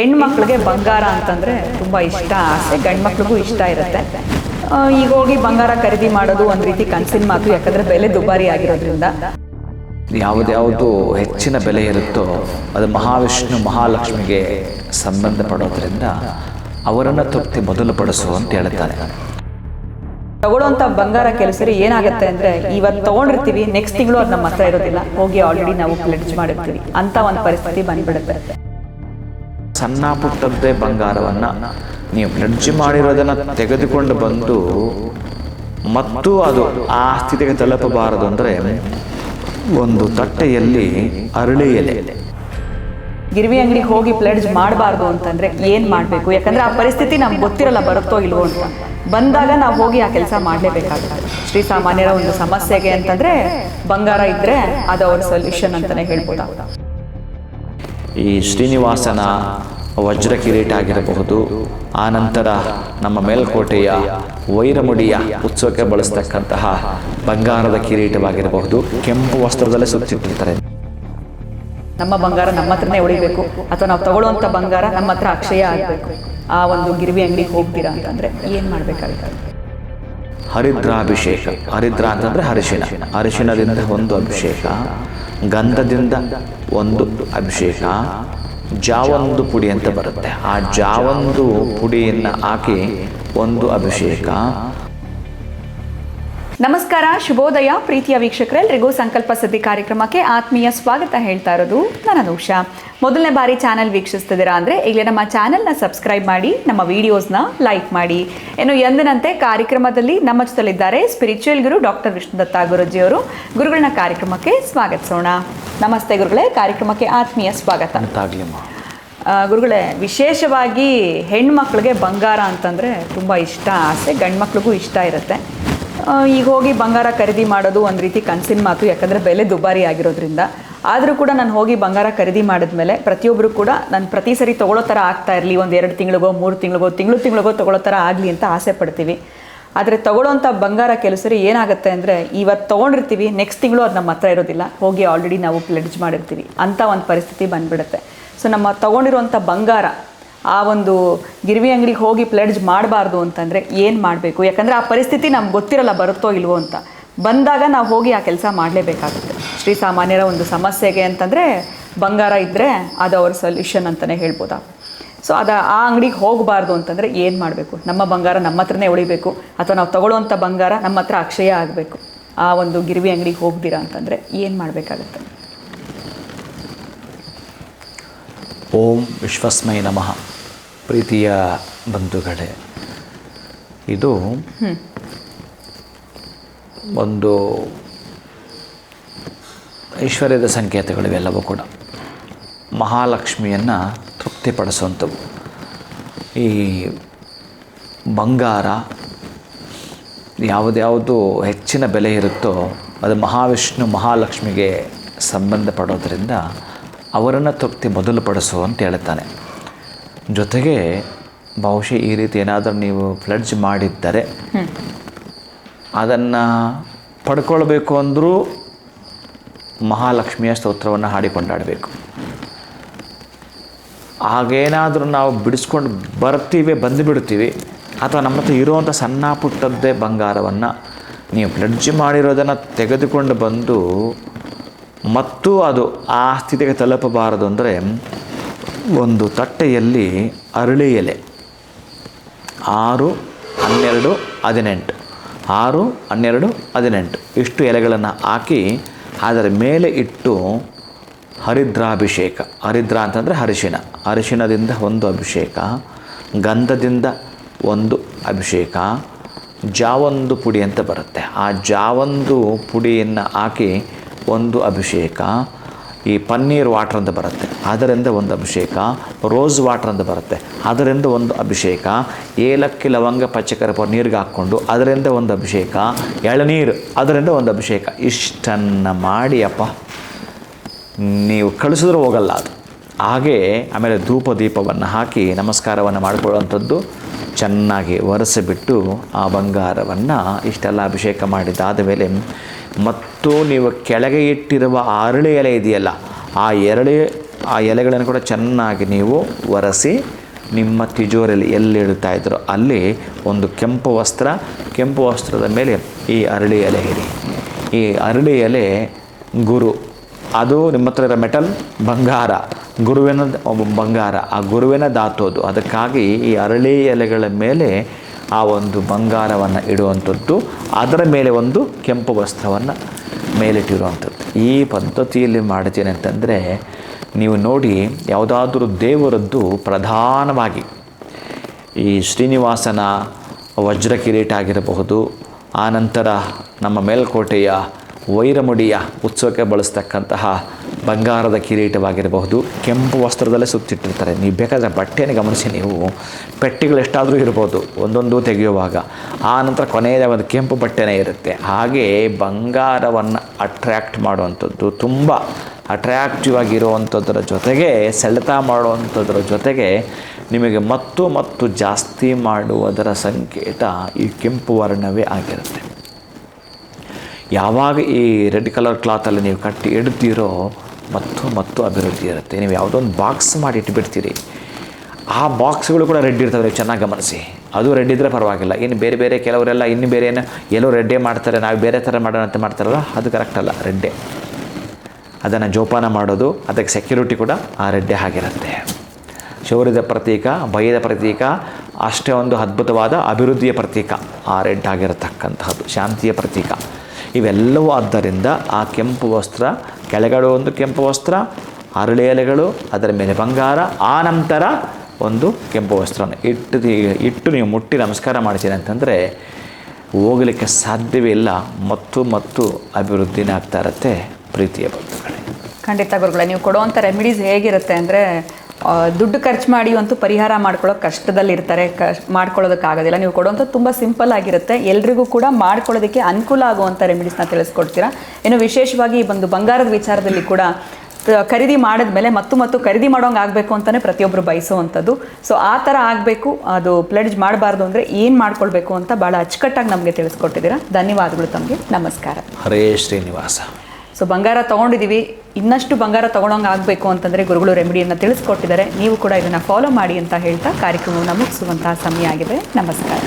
ಹೆಣ್ಮಕ್ಳಿಗೆ ಬಂಗಾರ ಅಂತಂದರೆ ತುಂಬ ಇಷ್ಟ, ಆಸೆ. ಗಂಡು ಮಕ್ಳಿಗೂ ಇಷ್ಟ ಇರುತ್ತೆ. ಈಗ ಹೋಗಿ ಬಂಗಾರ ಖರೀದಿ ಮಾಡೋದು ಒಂದು ರೀತಿ ಕನಸಿನ ಮಾತು, ಯಾಕಂದರೆ ಬೆಲೆ ದುಬಾರಿ ಆಗಿರೋದ್ರಿಂದ. ಯಾವುದ್ಯಾವುದು ಹೆಚ್ಚಿನ ಬೆಲೆ ಇರುತ್ತೋ ಅದು ಮಹಾವಿಷ್ಣು ಮಹಾಲಕ್ಷ್ಮಿಗೆ ಸಂಬಂಧಪಡೋದ್ರಿಂದ ಅವರನ್ನು ತೃಪ್ತಿ ಮೊದಲು ಪಡಿಸು ಅಂತ ಹೇಳ್ತಾರೆ. ತಗೊಳ್ಳೋಂಥ ಬಂಗಾರ ಕೆಲಸರಿ ಏನಾಗುತ್ತೆ ಅಂದರೆ, ಇವತ್ತು ತೊಗೊಂಡಿರ್ತೀವಿ, ನೆಕ್ಸ್ಟ್ ತಿಂಗಳು ಅದು ನಮ್ಮ ಹತ್ರ ಇರೋದಿಲ್ಲ, ಹೋಗಿ ಆಲ್ರೆಡಿ ನಾವು ಪ್ಲೆಡ್ಜ್ ಮಾಡಿರ್ತೀವಿ ಅಂತ ಒಂದು ಪರಿಸ್ಥಿತಿ ಬಂದ್ಬಿಡುತ್ತೆ. ಸಣ್ಣ ಪುಟ್ಟದ್ದೇ ಬಂಗಾರವನ್ನು ನೀವು ಪ್ಲೆಡ್ಜ್ ಮಾಡಿರೋದನ್ನು ತೆಗೆದುಕೊಂಡು ಬಂದು ಮತ್ತು ಅದು ಆ ಸ್ಥಿತಿಗೆ ತಲುಪಬಾರದು ಅಂದರೆ ಒಂದು ತಟ್ಟೆಯಲ್ಲಿ ಅರಳಿ ಎಲೆ. ಗಿರ್ವಿ ಅಂಗಡಿಗೆ ಹೋಗಿ ಪ್ಲೆಡ್ಜ್ ಮಾಡಬಾರ್ದು ಅಂತಂದರೆ ಏನು ಮಾಡಬೇಕು? ಯಾಕಂದರೆ ಆ ಪರಿಸ್ಥಿತಿ ನಮ್ಗೆ ಗೊತ್ತಿರಲ್ಲ, ಬರುತ್ತೋ ಇಲ್ವೋ ಅಂತ. ಬಂದಾಗ ನಾವು ಹೋಗಿ ಆ ಕೆಲಸ ಮಾಡಲೇಬೇಕಾಗುತ್ತೆ. ಶ್ರೀಸಾಮಾನ್ಯರ ಒಂದು ಸಮಸ್ಯೆಗೆ ಅಂತಂದರೆ ಬಂಗಾರ ಇದ್ದರೆ ಅದು ಅವ್ರ ಸೊಲ್ಯೂಷನ್ ಅಂತಲೇ ಹೇಳ್ಬೋದು. ಈ ಶ್ರೀನಿವಾಸನ ವಜ್ರ ಕಿರೀಟ ಆಗಿರಬಹುದು, ಆನಂತರ ನಮ್ಮ ಮೇಲ್ಕೋಟೆಯ ವೈರಮುಡಿಯ ಉತ್ಸವಕ್ಕೆ ಬಳಸ್ತಕ್ಕಂತಹ ಬಂಗಾರದ ಕಿರೀಟವಾಗಿರಬಹುದು, ಕೆಂಪು ವಸ್ತ್ರದಲ್ಲೇ ಸುತ್ತಿಟ್ಟಿರ್ತಾರೆ. ನಮ್ಮ ಬಂಗಾರ ನಮ್ಮ ಹತ್ರನೇ ಉಳಿಬೇಕು, ಅಥವಾ ನಾವು ತಗೊಳ್ಳುವಂಥ ಬಂಗಾರ ನಮ್ಮ ಹತ್ರ ಅಕ್ಷಯ ಆಗಬೇಕು. ಆ ಒಂದು ಗಿರ್ವಿ ಅಂಗಡಿಗೆ ಹೋಗ್ತೀರಾ ಅಂತಂದರೆ ಏನು ಮಾಡಬೇಕಾಗುತ್ತೆ? ಹರಿದ್ರಾಭಿಷೇಕ. ಹರಿದ್ರ ಅಂತಂದರೆ ಅರಿಶಿಣ. ಅರಿಶಿಣದಿಂದ ಒಂದು ಅಭಿಷೇಕ, ಗಂಧದಿಂದ ಒಂದು ಅಭಿಷೇಕ, ಜಾವೊಂದು ಪುಡಿ ಅಂತ ಬರುತ್ತೆ, ಆ ಜಾವೊಂದು ಪುಡಿಯನ್ನು ಹಾಕಿ ಒಂದು ಅಭಿಷೇಕ. ನಮಸ್ಕಾರ, ಶುಭೋದಯ ಪ್ರೀತಿಯ ವೀಕ್ಷಕರೆಲ್ಲರಿಗೂ ಸಂಕಲ್ಪ ಸಿದ್ಧಿ ಕಾರ್ಯಕ್ರಮಕ್ಕೆ ಆತ್ಮೀಯ ಸ್ವಾಗತ ಹೇಳ್ತಾ ಇರೋದು ನಾನು ಅನುಷಾ. ಮೊದಲನೇ ಬಾರಿ ಚಾನಲ್ ವೀಕ್ಷಿಸ್ತಿದ್ದೀರಾ ಅಂದರೆ ಈಗಲೇ ನಮ್ಮ ಚಾನಲ್ನ ಸಬ್ಸ್ಕ್ರೈಬ್ ಮಾಡಿ, ನಮ್ಮ ವಿಡಿಯೋಸ್ನ ಲೈಕ್ ಮಾಡಿ. ಇನ್ನು ಎಂದಿನಂತೆ ಕಾರ್ಯಕ್ರಮದಲ್ಲಿ ನಮ್ಮ ಜೊತೆಲಿದ್ದಾರೆ ಸ್ಪಿರಿಚುವಲ್ ಗುರು ಡಾಕ್ಟರ್ ವಿಷ್ಣುದತ್ತ ಗುರುಜಿಯವರು. ಗುರುಗಳನ್ನ ಕಾರ್ಯಕ್ರಮಕ್ಕೆ ಸ್ವಾಗತಿಸೋಣ. ನಮಸ್ತೆ ಗುರುಗಳೇ, ಕಾರ್ಯಕ್ರಮಕ್ಕೆ ಆತ್ಮೀಯ ಸ್ವಾಗತ. ಗುರುಗಳೇ, ವಿಶೇಷವಾಗಿ ಹೆಣ್ಮಕ್ಳಿಗೆ ಬಂಗಾರ ಅಂತಂದರೆ ತುಂಬ ಇಷ್ಟ, ಆಸೆ. ಗಂಡು ಮಕ್ಳಿಗೂ ಇಷ್ಟ ಇರುತ್ತೆ. ಈಗ ಹೋಗಿ ಬಂಗಾರ ಖರೀದಿ ಮಾಡೋದು ಒಂದು ರೀತಿ ಕನಸಿನ ಮಾತು, ಯಾಕಂದರೆ ಬೆಲೆ ದುಬಾರಿ ಆಗಿರೋದ್ರಿಂದ. ಆದರೂ ಕೂಡ ನಾನು ಹೋಗಿ ಬಂಗಾರ ಖರೀದಿ ಮಾಡಿದ್ಮೇಲೆ ಪ್ರತಿಯೊಬ್ಬರು ಕೂಡ ನಾನು ಪ್ರತಿ ಸರಿ ತೊಗೊಳ್ಳೋ ಥರ ಆಗ್ತಾ ಇರಲಿ, ಒಂದು 2 ತಿಂಗಳಿಗೋ 3 ತಿಂಗಳಿಗೋ ತಿಂಗಳಿಗೋ ತೊಗೊಳ್ಳೋ ಥರ ಆಗಲಿ ಅಂತ ಆಸೆ ಪಡ್ತೀವಿ. ಆದರೆ ತೊಗೊಳ್ಳೋಂಥ ಬಂಗಾರ ಕೆಲಸರಿ ಏನಾಗುತ್ತೆ ಅಂದರೆ, ಇವತ್ತು ತೊಗೊಂಡಿರ್ತೀವಿ, ನೆಕ್ಸ್ಟ್ ತಿಂಗಳು ಅದು ನಮ್ಮ ಹತ್ರ ಇರೋದಿಲ್ಲ, ಹೋಗಿ ಆಲ್ರೆಡಿ ನಾವು ಪ್ಲೆಡ್ಜ್ ಮಾಡಿರ್ತೀವಿ ಅಂತ ಒಂದು ಪರಿಸ್ಥಿತಿ ಬಂದುಬಿಡುತ್ತೆ. ಸೊ ನಮ್ಮ ತೊಗೊಂಡಿರುವಂಥ ಬಂಗಾರ ಆ ಒಂದು ಗಿರ್ವಿ ಅಂಗಡಿಗೆ ಹೋಗಿ ಪ್ಲೆಡ್ಜ್ ಮಾಡಬಾರ್ದು ಅಂತಂದರೆ ಏನು ಮಾಡಬೇಕು? ಯಾಕಂದರೆ ಆ ಪರಿಸ್ಥಿತಿ ನಮ್ಗೆ ಗೊತ್ತಿರಲ್ಲ, ಬರುತ್ತೋ ಇಲ್ವೋ ಅಂತ. ಬಂದಾಗ ನಾವು ಹೋಗಿ ಆ ಕೆಲಸ ಮಾಡಲೇಬೇಕಾಗುತ್ತೆ. ಶ್ರೀಸಾಮಾನ್ಯರ ಒಂದು ಸಮಸ್ಯೆಗೆ ಅಂತಂದರೆ ಬಂಗಾರ ಇದ್ದರೆ ಅದು ಅವ್ರ ಸೊಲ್ಯೂಷನ್ ಅಂತಲೇ ಹೇಳ್ಬೋದಾ. ಸೊ ಆ ಅಂಗಡಿಗೆ ಹೋಗಬಾರ್ದು ಅಂತಂದರೆ ಏನು ಮಾಡಬೇಕು? ನಮ್ಮ ಬಂಗಾರ ನಮ್ಮ ಹತ್ರನೇ ಉಳಿಬೇಕು, ಅಥವಾ ನಾವು ತೊಗೊಳ್ಳೋವಂಥ ಬಂಗಾರ ನಮ್ಮ ಹತ್ರ ಅಕ್ಷಯ ಆಗಬೇಕು. ಆ ಒಂದು ಗಿರ್ವಿ ಅಂಗಡಿಗೆ ಹೋಗ್ತೀರಾ ಅಂತಂದರೆ ಏನು ಮಾಡಬೇಕಾಗುತ್ತೆ? ಓಂ ವಿಶ್ವಸ್ಮೈ ನಮಃ. ಪ್ರೀತಿಯ ಬಂಧುಗಳೇ, ಇದು ಒಂದು ಐಶ್ವರ್ಯದ ಸಂಕೇತಗಳಿವೆಲ್ಲವೂ ಕೂಡ ಮಹಾಲಕ್ಷ್ಮಿಯನ್ನು ತೃಪ್ತಿಪಡಿಸುವಂಥವು. ಈ ಬಂಗಾರ ಯಾವುದ್ಯಾವುದು ಹೆಚ್ಚಿನ ಬೆಲೆ ಇರುತ್ತೋ ಅದು ಮಹಾವಿಷ್ಣು ಮಹಾಲಕ್ಷ್ಮಿಗೆ ಸಂಬಂಧಪಡೋದ್ರಿಂದ ಅವರನ್ನು ತೃಪ್ತಿ ಮೊದಲು ಪಡಿಸು ಅಂತ ಹೇಳ್ತಾನೆ. ಜೊತೆಗೆ ಬಹುಶಃ ಈ ರೀತಿ ಏನಾದರೂ ನೀವು ಪ್ಲೆಡ್ಜ್ ಮಾಡಿದ್ದರೆ ಅದನ್ನು ಪಡ್ಕೊಳ್ಬೇಕು ಅಂದರೂ ಮಹಾಲಕ್ಷ್ಮಿಯ ಸ್ತೋತ್ರವನ್ನು ಹಾಡಿಕೊಂಡಾಡಬೇಕು. ಹಾಗೇನಾದರೂ ನಾವು ಬಿಡಿಸ್ಕೊಂಡು ಬಂದುಬಿಡ್ತೀವಿ, ಅಥವಾ ನಮ್ಮ ಹತ್ರ ಇರುವಂಥ ಸಣ್ಣ ಪುಟ್ಟದ್ದೇ ಬಂಗಾರವನ್ನು ನೀವು ಪ್ಲೆಡ್ಜ್ ಮಾಡಿರೋದನ್ನು ತೆಗೆದುಕೊಂಡು ಬಂದು ಮತ್ತು ಅದು ಆ ಸ್ಥಿತಿಗೆ ತಲುಪಬಾರದು ಅಂದರೆ ಒಂದು ತಟ್ಟೆಯಲ್ಲಿ ಅರಳಿ ಎಲೆ 6, 12, 18 6, 12, 18 ಇಷ್ಟು ಎಲೆಗಳನ್ನು ಹಾಕಿ ಅದರ ಮೇಲೆ ಇಟ್ಟು ಹರಿದ್ರಾಭಿಷೇಕ. ಹರಿದ್ರ ಅಂತಂದರೆ ಅರಿಶಿಣ. ಅರಿಶಿಣದಿಂದ ಒಂದು ಅಭಿಷೇಕ, ಗಂಧದಿಂದ ಒಂದು ಅಭಿಷೇಕ, ಜಾವೊಂದು ಪುಡಿ ಅಂತ ಬರುತ್ತೆ, ಆ ಜಾವೊಂದು ಪುಡಿಯನ್ನು ಹಾಕಿ ಒಂದು ಅಭಿಷೇಕ, ಈ ಪನ್ನೀರ್ ವಾಟರ್ ಅಂತ ಬರುತ್ತೆ ಅದರಿಂದ ಒಂದು ಅಭಿಷೇಕ, ರೋಸ್ ವಾಟರ್ ಅಂತ ಬರುತ್ತೆ ಅದರಿಂದ ಒಂದು ಅಭಿಷೇಕ, ಏಲಕ್ಕಿ ಲವಂಗ ಪಚ್ಚಕರ್ಪೂರ ನೀರಿಗೆ ಹಾಕ್ಕೊಂಡು ಅದರಿಂದ ಒಂದು ಅಭಿಷೇಕ, ಎಳನೀರು ಅದರಿಂದ ಒಂದು ಅಭಿಷೇಕ. ಇಷ್ಟನ್ನು ಮಾಡಿ ಅಪ್ಪ ನೀವು ಕಳಿಸಿದ್ರೂ ಹೋಗಲ್ಲ ಅದು. ಹಾಗೇ ಆಮೇಲೆ ಧೂಪ ದೀಪವನ್ನು ಹಾಕಿ ನಮಸ್ಕಾರವನ್ನು ಮಾಡಿಕೊಳ್ಳುವಂಥದ್ದು. ಚೆನ್ನಾಗಿ ಒರೆಸಿಬಿಟ್ಟು ಆ ಬಂಗಾರವನ್ನು ಇಷ್ಟೆಲ್ಲ ಅಭಿಷೇಕ ಮಾಡಿದಾದ ಮೇಲೆ ಮತ್ತು ನೀವು ಕೆಳಗೆ ಇಟ್ಟಿರುವ ಅರಳಿ ಎಲೆ ಇದೆಯಲ್ಲ, ಆ ಆ ಎಲೆಗಳನ್ನು ಕೂಡ ಚೆನ್ನಾಗಿ ನೀವು ಒರೆಸಿ ನಿಮ್ಮ ತಿಜೋರಿಯಲ್ಲಿ ಎಲ್ಲಿ ಇಡ್ತಾ ಇದ್ರೋ ಅಲ್ಲಿ ಒಂದು ಕೆಂಪು ವಸ್ತ್ರದ ಮೇಲೆ ಈ ಅರಳಿ ಎಲೆ ಇಡಿ. ಈ ಅರಳಿ ಎಲೆ ಗುರು, ಅದು ನಿಮ್ಮ ಹತ್ರ ಇರೋ ಮೆಟಲ್ ಬಂಗಾರ, ಗುರುವಿನ ಬಂಗಾರ, ಆ ಗುರುವಿನ ಧಾತೋದು. ಅದಕ್ಕಾಗಿ ಈ ಅರಳಿ ಎಲೆಗಳ ಮೇಲೆ ಆ ಒಂದು ಬಂಗಾರವನ್ನು ಇಡುವಂಥದ್ದು, ಅದರ ಮೇಲೆ ಒಂದು ಕೆಂಪು ವಸ್ತ್ರವನ್ನು ಮೇಲಿಟ್ಟಿರುವಂಥದ್ದು. ಈ ಪದ್ಧತಿಯಲ್ಲಿ ಮಾಡ್ತೀನಿ ಅಂತಂದರೆ ನೀವು ನೋಡಿ, ಯಾವುದಾದ್ರೂ ದೇವರದ್ದು ಪ್ರಧಾನವಾಗಿ ಈ ಶ್ರೀನಿವಾಸನ ವಜ್ರ ಕಿರೀಟ ಆಗಿರಬಹುದು, ಆನಂತರ ನಮ್ಮ ಮೇಲ್ಕೋಟೆಯ ವೈರಮುಡಿಯ ಉತ್ಸವಕ್ಕೆ ಬಳಸ್ತಕ್ಕಂತಹ ಬಂಗಾರದ ಕಿರೀಟವಾಗಿರಬಹುದು, ಕೆಂಪು ವಸ್ತ್ರದಲ್ಲೇ ಸುತ್ತಿಟ್ಟಿರ್ತಾರೆ. ನೀವು ಬೇಕಾದರೆ ಬಟ್ಟೆಯನ್ನು ಗಮನಿಸಿ, ನೀವು ಪೆಟ್ಟಿಗಳು ಎಷ್ಟಾದರೂ ಇರ್ಬೋದು ಒಂದೊಂದು ತೆಗೆಯುವಾಗ, ಆ ನಂತರ ಕೊನೆಯ ಒಂದು ಕೆಂಪು ಬಟ್ಟೆನೇ ಇರುತ್ತೆ. ಹಾಗೆ ಬಂಗಾರವನ್ನು ಅಟ್ರ್ಯಾಕ್ಟ್ ಮಾಡುವಂಥದ್ದು, ತುಂಬ ಅಟ್ರ್ಯಾಕ್ಟಿವ್ ಆಗಿರುವಂಥದ್ರ ಜೊತೆಗೆ ಸೆಳೆತ ಮಾಡುವಂಥದ್ರ ಜೊತೆಗೆ ನಿಮಗೆ ಮತ್ತು ಜಾಸ್ತಿ ಮಾಡುವುದರ ಸಂಕೇತ ಈ ಕೆಂಪು ವರ್ಣವೇ ಆಗಿರುತ್ತೆ. ಯಾವಾಗ ಈ ರೆಡ್ ಕಲರ್ ಕ್ಲಾತಲ್ಲಿ ನೀವು ಕಟ್ಟಿ ಇಡ್ತೀರೋ ಮತ್ತು ಅಭಿವೃದ್ಧಿ ಇರುತ್ತೆ. ನೀವು ಯಾವುದೋ ಒಂದು ಬಾಕ್ಸ್ ಮಾಡಿ ಇಟ್ಬಿಡ್ತೀರಿ, ಆ ಬಾಕ್ಸ್ಗಳು ಕೂಡ ರೆಡ್ ಇರ್ತವೆ. ನೀವು ಚೆನ್ನಾಗಿ ಗಮನಿಸಿ, ಅದು ರೆಡ್ ಇದ್ದರೆ ಪರವಾಗಿಲ್ಲ. ಇನ್ನು ಬೇರೆ ಕೆಲವರೆಲ್ಲ ಇನ್ನು ಬೇರೆ ಎಲ್ಲೋ ರೆಡ್ಡೇ ಮಾಡ್ತಾರೆ, ನಾವು ಬೇರೆ ಥರ ಮಾಡೋಣ ಅಂತ ಮಾಡ್ತಾರಲ್ಲ, ಅದು ಕರೆಕ್ಟ್ ಅಲ್ಲ. ರೆಡ್ಡೇ ಅದನ್ನು ಜೋಪಾನ ಮಾಡೋದು, ಅದಕ್ಕೆ ಸೆಕ್ಯೂರಿಟಿ ಕೂಡ ಆ ರೆಡ್ಡೇ ಆಗಿರುತ್ತೆ. ಶೌರ್ಯದ ಪ್ರತೀಕ, ಭಯದ ಪ್ರತೀಕ, ಅಷ್ಟೇ ಒಂದು ಅದ್ಭುತವಾದ ಅಭಿವೃದ್ಧಿಯ ಪ್ರತೀಕ ಆ ರೆಡ್ ಆಗಿರತಕ್ಕಂತಹದ್ದು, ಶಾಂತಿಯ ಪ್ರತೀಕ. ಇವೆಲ್ಲವೂ ಆದ್ದರಿಂದ ಆ ಕೆಂಪು ವಸ್ತ್ರ, ಕೆಳಗಡೆ ಒಂದು ಕೆಂಪು ವಸ್ತ್ರ, ಅರಳಿ ಎಲೆಗಳು, ಅದರ ಮೇಲೆ ಬಂಗಾರ, ಆ ನಂತರ ಒಂದು ಕೆಂಪು ವಸ್ತ್ರನ ಇಟ್ಟು ನೀವು ಮುಟ್ಟಿ ನಮಸ್ಕಾರ ಮಾಡ್ತೀನಿ ಅಂತಂದರೆ ಹೋಗಲಿಕ್ಕೆ ಸಾಧ್ಯವೇ ಇಲ್ಲ. ಮತ್ತು ಅಭಿವೃದ್ಧಿನೇ ಆಗ್ತಾ ಇರುತ್ತೆ ಪ್ರೀತಿಯ ಬಂಧುಗಳೇ. ಖಂಡಿತ ಗುರುಗಳೇ, ನೀವು ಕೊಡುವಂಥ ರೆಮಿಡೀಸ್ ಹೇಗಿರುತ್ತೆ ಅಂದರೆ ದುಡ್ಡು ಖರ್ಚು ಮಾಡಿ ಅಂತೂ ಪರಿಹಾರ ಮಾಡ್ಕೊಳ್ಳೋಕೆ ಕಷ್ಟದಲ್ಲಿರ್ತಾರೆ, ಮಾಡ್ಕೊಳ್ಳೋದಕ್ಕಾಗೋದಿಲ್ಲ. ನೀವು ಕೊಡುವಂಥದ್ದು ತುಂಬ ಸಿಂಪಲ್ ಆಗಿರುತ್ತೆ, ಎಲ್ರಿಗೂ ಕೂಡ ಮಾಡ್ಕೊಳ್ಳೋದಕ್ಕೆ ಅನುಕೂಲ ಆಗುವಂಥ ರೆಮಿಡೀಸ್ನ ತಿಳಿಸ್ಕೊಡ್ತೀರಾ. ಇನ್ನು ವಿಶೇಷವಾಗಿ ಒಂದು ಬಂಗಾರದ ವಿಚಾರದಲ್ಲಿ ಕೂಡ ಖರೀದಿ ಮಾಡಿದ್ಮೇಲೆ ಮತ್ತು ಖರೀದಿ ಮಾಡೋಂಗೆ ಆಗಬೇಕು ಅಂತಲೇ ಪ್ರತಿಯೊಬ್ಬರು ಬಯಸುವಂಥದ್ದು. ಸೊ ಆ ಥರ ಆಗಬೇಕು, ಅದು ಪ್ಲೆಡ್ಜ್ ಮಾಡಬಾರ್ದು ಅಂದರೆ ಏನು ಮಾಡ್ಕೊಳ್ಬೇಕು ಅಂತ ಭಾಳ ಅಚ್ಚುಕಟ್ಟಾಗಿ ನಮಗೆ ತಿಳಿಸ್ಕೊಟ್ಟಿದ್ದೀರಾ. ಧನ್ಯವಾದಗಳು ತಮಗೆ. ನಮಸ್ಕಾರ. ಹರೇ ಶ್ರೀನಿವಾಸ. ಸೊ ಬಂಗಾರ ತೊಗೊಂಡಿದ್ದೀವಿ, ಇನ್ನಷ್ಟು ಬಂಗಾರ ತೊಗೊಳಂಗೆ ಆಗಬೇಕು ಅಂತಂದರೆ ಗುರುಗಳು ರೆಮಿಡಿಯನ್ನು ತಿಳಿಸ್ಕೊಟ್ಟಿದ್ದಾರೆ. ನೀವು ಕೂಡ ಇದನ್ನು ಫಾಲೋ ಮಾಡಿ ಅಂತ ಹೇಳ್ತಾ ಕಾರ್ಯಕ್ರಮವನ್ನು ಮುಗಿಸುವಂತಹ ಸಮಯ ಆಗಿದೆ. ನಮಸ್ಕಾರ.